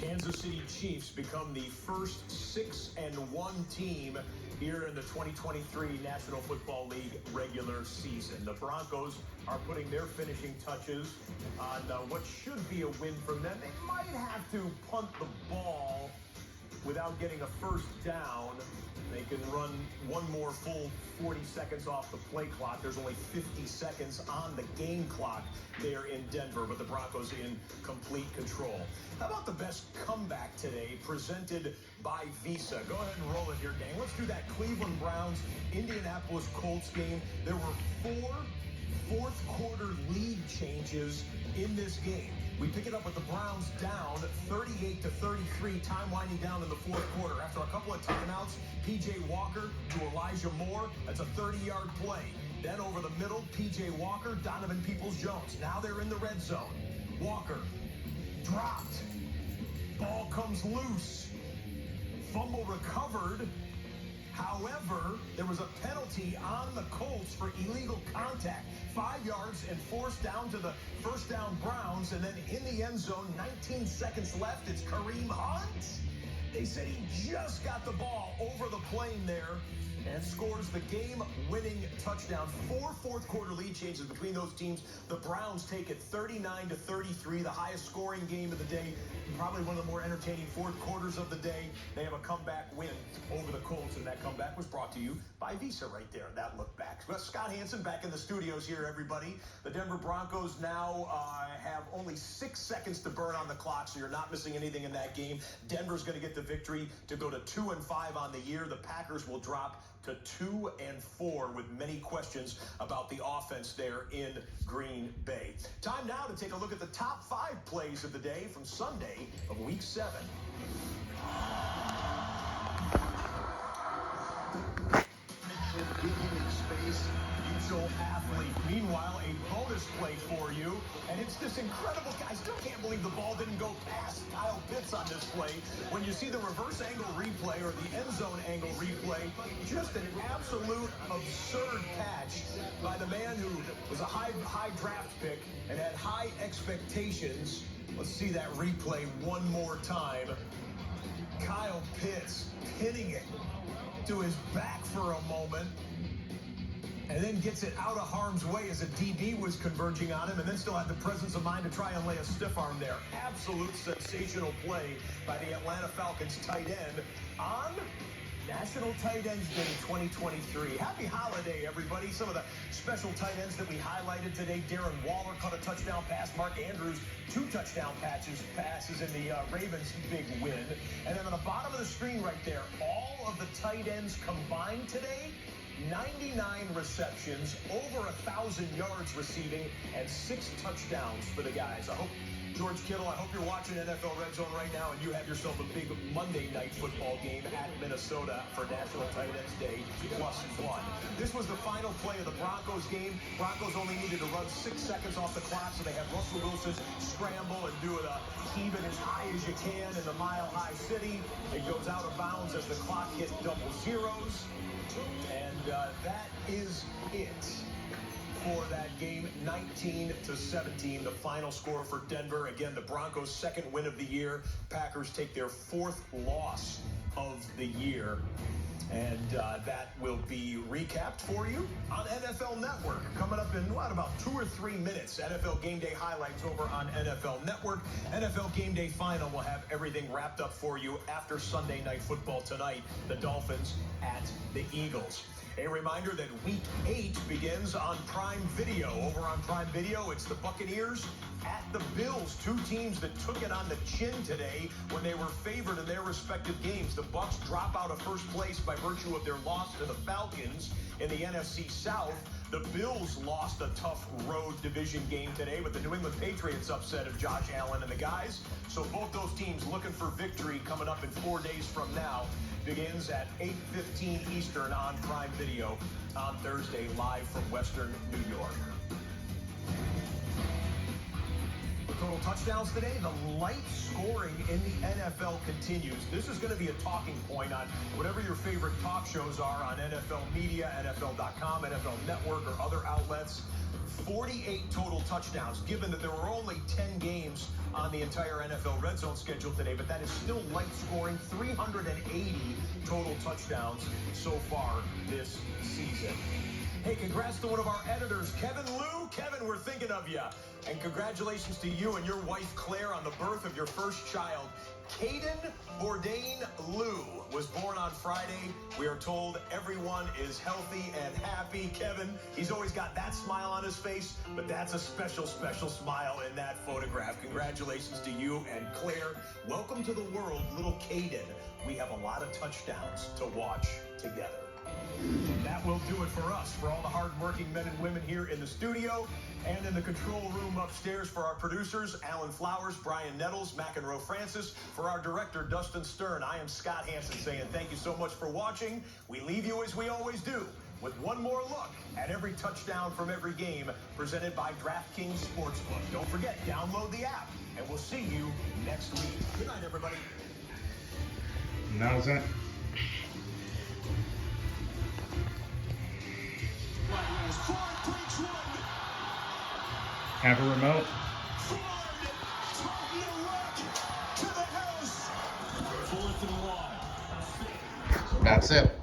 Kansas City Chiefs become the first 6-1 team here in the 2023 National Football League regular season. The Broncos are putting their finishing touches on what should be a win from them. They might have to punt the ball without getting a first down. They can run one more full 40 seconds off the play clock. There's only 50 seconds on the game clock there in Denver, but the Broncos in complete control. How about the best comeback today presented by Visa? Go ahead and roll it here, gang. Let's do that Cleveland Browns, Indianapolis Colts game. There were 4 fourth quarter lead changes in this game. We pick it up with the Browns down 38-33, time winding down in the fourth quarter. After a couple of timeouts, P.J. Walker to Elijah Moore. That's a 30-yard play. Then over the middle, P.J. Walker, Donovan Peoples-Jones. Now they're in the red zone. Walker dropped. Ball comes loose. Fumble recovered. However, there was a penalty on the Colts for illegal contact. 5 yards and forced down to the first down Browns. And then in the end zone, 19 seconds left. It's Kareem Hunt. They said he just got the ball over the plane there and scores the game-winning touchdown. 4 fourth quarter lead changes between those teams. The Browns take it 39-33, the highest scoring game of the day. Probably one of the more entertaining fourth quarters of the day. They have a comeback win over the Colts, and that comeback was brought to you by Visa right there. That look back. Well, Scott Hansen back in the studios here, everybody. The Denver Broncos now have only 6 seconds to burn on the clock, so you're not missing anything in that game. Denver's going to get the victory to go to 2-5 on the year. The Packers will drop to 2-4 with many questions about the offense there in Green Bay. Time now to take a look at the top 5 plays of the day from Sunday of Week 7. Space, mutual athlete. Meanwhile, a bonus play for you, and it's this incredible. I still can't believe the ball didn't go past Kyle Pitts on this play. When you see the reverse angle replay or the end zone angle replay, just an absolute absurd catch by the man who was a high draft pick and had high expectations. Let's see that replay one more time. Kyle Pitts pinning it to his back for a moment, and then gets it out of harm's way as a DB was converging on him, and then still had the presence of mind to try and lay a stiff arm there. Absolute sensational play by the Atlanta Falcons tight end on National Tight Ends Day 2023. Happy holiday, everybody. Some of the special tight ends that we highlighted today. Darren Waller caught a touchdown pass. Mark Andrews, 2 touchdown passes in the Ravens' big win. And then on the bottom of the screen right there, all of the tight ends combined today, 99 receptions, over 1,000 yards receiving, and 6 touchdowns for the guys. I hope, George Kittle, I hope you're watching NFL RedZone right now and you have yourself a big Monday night football game at Minnesota for National Tight Ends Day +1. This was the final play of the Broncos game. Broncos only needed to run 6 seconds off the clock, so they had Russell Wilson scramble and do it heave it as high as you can in the Mile High City. It goes out of bounds as the clock hits double zeros. And that is it for that game, 19-17, the final score for Denver. Again, the Broncos' second win of the year. Packers take their 4th loss of the year. And that will be recapped for you on NFL Network. Coming up in, about 2 or 3 minutes, NFL Game Day highlights over on NFL Network. NFL Game Day Final will have everything wrapped up for you after Sunday Night Football tonight. The Dolphins at the Eagles. A reminder that Week 8 begins on Prime Video. Over on Prime Video, it's the Buccaneers at the Bills. 2 teams that took it on the chin today when they were favored in their respective games. The Bucs drop out of first place by virtue of their loss to the Falcons in the NFC South. The Bills lost a tough road division game today with the New England Patriots upset of Josh Allen and the guys. So both those teams looking for victory coming up in 4 days from now. Begins at 8:15 Eastern on Prime Video on Thursday, live from Western New York. The total touchdowns today. The light scoring in the NFL continues. This is going to be a talking point on whatever your favorite talk shows are on NFL Media, NFL.com, NFL Network, or other outlets. 48 total touchdowns, given that there were only 10 games on the entire NFL Red Zone schedule today, but that is still light scoring. 380 total touchdowns so far this season. Hey, congrats to one of our editors, Kevin Liu. Kevin, we're thinking of you. And congratulations to you and your wife, Claire, on the birth of your first child. Caden Bourdain Liu was born on Friday. We are told everyone is healthy and happy. Kevin, he's always got that smile on his face, but that's a special, special smile in that photograph. Congratulations to you and Claire. Welcome to the world, little Caden. We have a lot of touchdowns to watch together. That will do it for us, for all the hard-working men and women here in the studio and in the control room upstairs, for our producers, Alan Flowers, Brian Nettles, McEnroe Francis, for our director, Dustin Stern. I am Scott Hansen saying thank you so much for watching. We leave you as we always do, with one more look at every touchdown from every game presented by DraftKings Sportsbook. Don't forget, download the app, and we'll see you next week. Good night, everybody. And that was it. Have a remote. That's it.